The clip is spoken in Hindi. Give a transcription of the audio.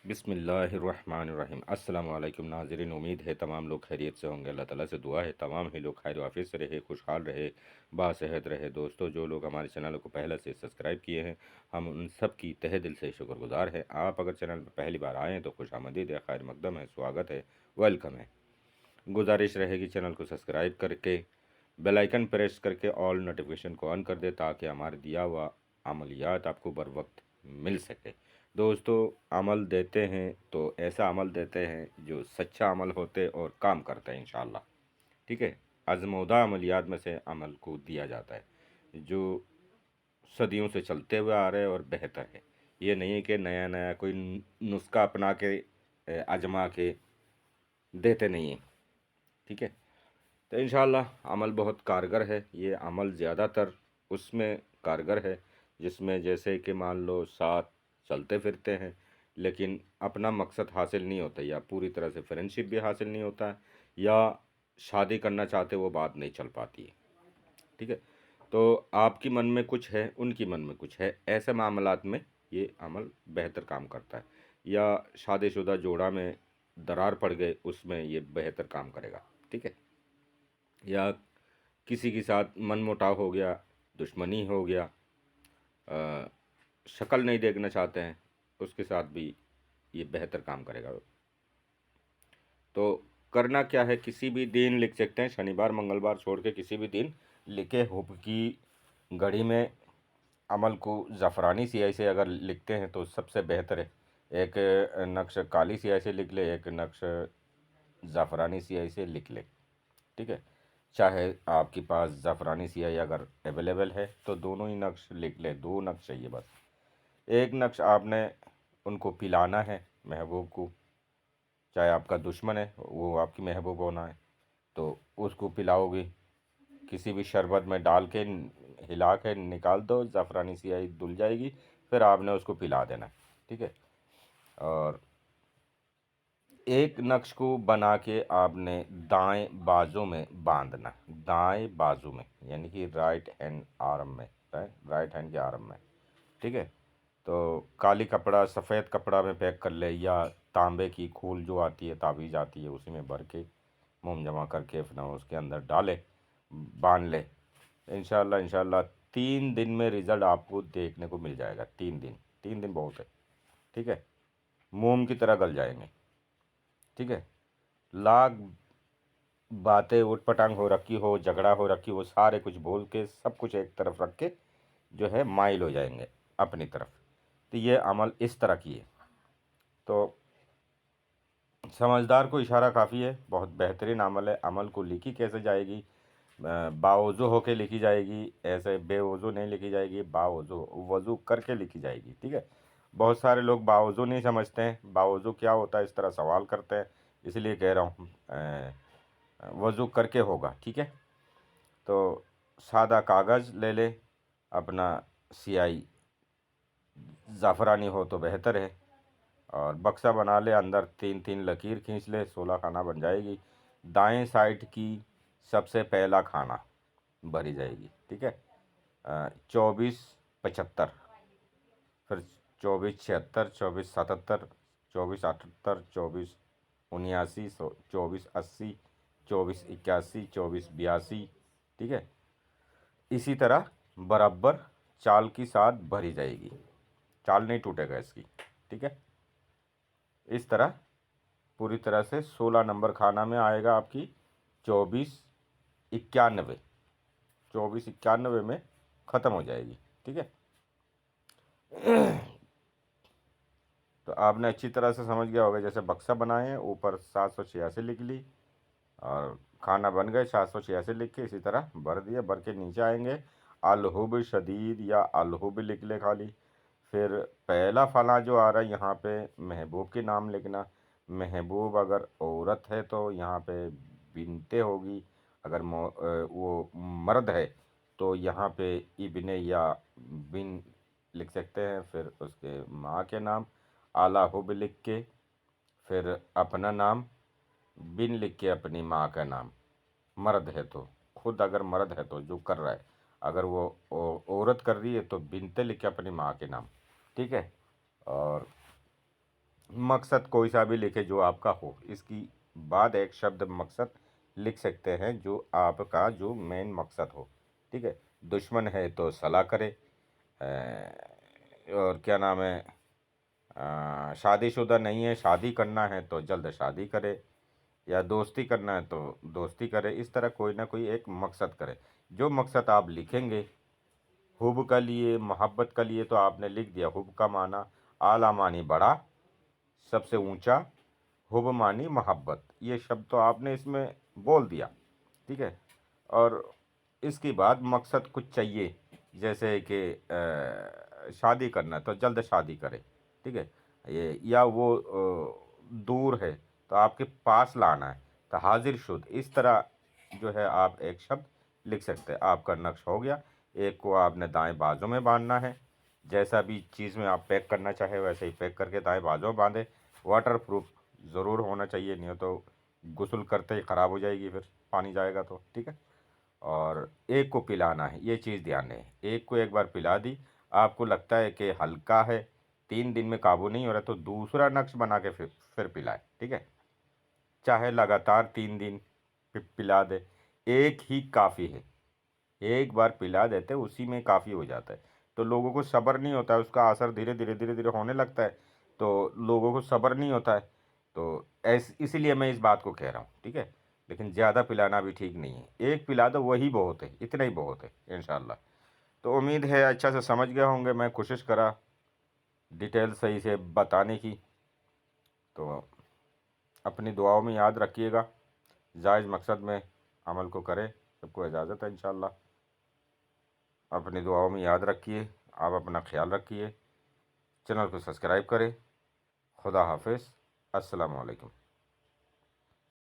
बिस्मिल्लाहिर्रहमानिर्रहीम। अस्सलाम वालेकुम नाज़रीन, उम्मीद है तमाम लोग खैरियत से होंगे। अल्लाह ताला से दुआ है तमाम ही लोग खैर वाफियत से रहे, खुशहाल रहे, बासेहत रहे। दोस्तों, जो लोग हमारे चैनल को पहले से सब्सक्राइब किए हैं, हम उन सब की तहे दिल से शुक्रगुजार हैं। आप अगर चैनल पर पहली बार आए हैं तो खुश आमदीद है, खैर मकदम है, स्वागत है, वेलकम है। गुजारिश रहेगी चैनल को सब्सक्राइब करके बेल आइकन प्रेस करके ऑल नोटिफिकेशन को ऑन कर दे, ताकि हमारे दिया हुआ अमलियात आपको बर वक्त मिल सके। दोस्तों, अमल देते हैं तो ऐसा अमल देते हैं जो सच्चा अमल होते और काम करते हैं इंशाअल्लाह। ठीक है। आजमौदा अमलियात में से अमल को दिया जाता है जो सदियों से चलते हुए आ रहे हैं और बेहतर है। ये नहीं है कि नया नया कोई नुस्खा अपना के आजमा के देते नहीं हैं। ठीक है। तो इंशाअल्लाह अमल बहुत कारगर है। ये अमल ज़्यादातर उसमें कारगर है जिसमें जैसे कि मान लो साथ चलते फिरते हैं लेकिन अपना मकसद हासिल नहीं होता, या पूरी तरह से फ्रेंडशिप भी हासिल नहीं होता है, या शादी करना चाहते वो बात नहीं चल पाती है। ठीक है। तो आपकी मन में कुछ है, उनकी मन में कुछ है, ऐसे मामलात में ये अमल बेहतर काम करता है। या शादीशुदा जोड़ा में दरार पड़ गए, उसमें ये बेहतर काम करेगा। ठीक है। या किसी के साथ मनमुटाव हो गया, दुश्मनी हो गया, शक्ल नहीं देखना चाहते हैं, उसके साथ भी ये बेहतर काम करेगा। तो करना क्या है, किसी भी दिन लिख सकते हैं, शनिवार मंगलवार छोड़ के किसी भी दिन लिखे। हुब की घड़ी में अमल को ज़फ़रानी स्याही से अगर लिखते हैं तो सबसे बेहतर है। एक नक्श काली स्याही से लिख ले, एक नक्श ज़फ़रानी स्याही से लिख ले। ठीक है। चाहे आपके पास ज़फ़रानी स्याही अगर अवेलेबल है तो दोनों ही नक्श लिख ले, दो नक्श चाहिए बस। एक नक्श आपने उनको पिलाना है महबूब को, चाहे आपका दुश्मन है वो आपकी महबूब होना है तो उसको पिलाओगे, किसी भी शरबत में डाल के हिला के निकाल दो, ज़फ़रानी स्याही धुल जाएगी, फिर आपने उसको पिला देना। ठीक है। और एक नक्श को बना के आपने दाएं बाजू में बांधना, दाएं बाजू में यानी कि राइट हैंड आर्म में, राइट हैंड के आर्म में। ठीक है। तो काली कपड़ा, सफ़ेद कपड़ा में पैक कर ले, या तांबे की खूल जो आती है, ताबीज़ आती है, उसी में भर के मोम जमा करके अपना उसके अंदर डाले, बांध ले। इंशाल्लाह इंशाल्लाह 3 दिन में रिज़ल्ट आपको देखने को मिल जाएगा। 3 दिन, 3 दिन बहुत है। ठीक है। मोम की तरह गल जाएंगे। ठीक है। लाख बातें उठ पटांग हो रखी हो, झगड़ा हो रखी हो, सारे कुछ बोल के सब कुछ एक तरफ रख के जो है माइल हो जाएंगे अपनी तरफ। तो ये अमल इस तरह की है। तो समझदार को इशारा काफ़ी है, बहुत बेहतरीन अमल है। अमल को लिखी कैसे जाएगी, बावज़ू होके लिखी जाएगी, ऐसे बेवज़ू नहीं लिखी जाएगी, बावज़ू वज़ू करके लिखी जाएगी। ठीक है। बहुत सारे लोग बावज़ू नहीं समझते हैं, बावज़ू क्या होता है इस तरह सवाल करते हैं, इसलिए कह रहा हूँ वज़ू करके होगा। ठीक है। तो सादा कागज़ ले ले, अपना स्याही ज़ाफ़रानी हो तो बेहतर है, और बक्सा बना ले, अंदर 3-3 लकीर खींच ले, 16 खाना बन जाएगी। दाएं साइड की सबसे पहला खाना भरी जाएगी। ठीक है। 24-75, फिर 24-76, 24-77, 24-78, 24-79, 24-80, 24-81, 24-82। ठीक है। इसी तरह बराबर चाल के साथ भरी जाएगी, चाल नहीं टूटेगा इसकी। ठीक है। इस तरह पूरी तरह से 16 नंबर खाना में आएगा आपकी 24-91, 24-91 में ख़त्म हो जाएगी। ठीक है। तो आपने अच्छी तरह से समझ गया होगा, जैसे बक्सा बनाए हैं, ऊपर 786 लिख ली और खाना बन गए 786 लिख के, इसी तरह भर दिए। भर के नीचे आएंगे, अलहुब शदीद या अलहुब लिख ले खाली। फिर पहला फला जो आ रहा है यहाँ पे महबूब के नाम लिखना। महबूब अगर औरत है तो यहाँ पे बिनते होगी, अगर वो मर्द है तो यहाँ पे इब्ने या बिन लिख सकते हैं। फिर उसके माँ के नाम आला हुब लिख के, फिर अपना नाम, बिन लिख के अपनी माँ का नाम। मर्द है तो, खुद अगर मर्द है तो जो कर रहा है, अगर वो औरत कर रही है तो बिनते लिख के अपनी माँ के नाम। ठीक है। और मकसद कोई सा भी लिखे जो आपका हो, इसकी बाद एक शब्द मकसद लिख सकते हैं जो आपका जो मेन मकसद हो। ठीक है, दुश्मन है तो सलाह करे, और क्या नाम है, शादीशुदा नहीं है, शादी करना है तो जल्द शादी करे, या दोस्ती करना है तो दोस्ती करे। इस तरह कोई ना कोई एक मकसद करे। जो मकसद आप लिखेंगे, हुब का लिए, मोहब्बत का लिए तो आपने लिख दिया, हुब का माना आला मानी बड़ा, सबसे ऊंचा, हुब मानी मोहब्बत, ये शब्द तो आपने इसमें बोल दिया। ठीक है, और इसके बाद मकसद कुछ चाहिए, जैसे कि शादी करना है तो जल्द शादी करे। ठीक है, ये या वो दूर है तो आपके पास लाना है, तो हाजिर शुद। इस तरह जो है आप एक शब्द लिख सकते हैं। आपका नक्श हो गया। एक को आपने दाएं बाजू में बांधना है, जैसा भी चीज़ में आप पैक करना चाहे वैसे ही पैक करके दाएं बाजू में बांधे। वाटर प्रूफ ज़रूर होना चाहिए, नहीं तो गुस्ल करते ही ख़राब हो जाएगी, फिर पानी जाएगा तो। ठीक है, और एक को पिलाना है, ये चीज़ ध्यान रहे। एक को एक बार पिला दी, आपको लगता है कि हल्का है, 3 दिन में काबू नहीं हो रहा, तो दूसरा नक्श बना के फिर पिलाए। ठीक है, चाहे लगातार 3 दिन पिला दे, एक ही काफ़ी है। एक बार पिला देते उसी में काफ़ी हो जाता है। तो लोगों को सब्र नहीं होता है, उसका असर धीरे धीरे धीरे धीरे होने लगता है, तो लोगों को सब्र नहीं होता है। तो इसीलिए मैं इस बात को कह रहा हूँ। ठीक है, लेकिन ज़्यादा पिलाना भी ठीक नहीं है। एक पिला दो वही बहुत है, इतना ही बहुत है इंशाल्लाह। तो उम्मीद है अच्छा से समझ गए होंगे। मैं कोशिश करा डिटेल सही से बताने की। तो अपनी दुआओं में याद रखिएगा, जायज़ मकसद में अमल को करें। सबको इजाज़त है इंशाल्लाह। अपनी दुआओं में याद रखिए। आप अपना ख्याल रखिए। चैनल को सब्सक्राइब करें। खुदा हाफिज़। अस्सलामु अलैकुम।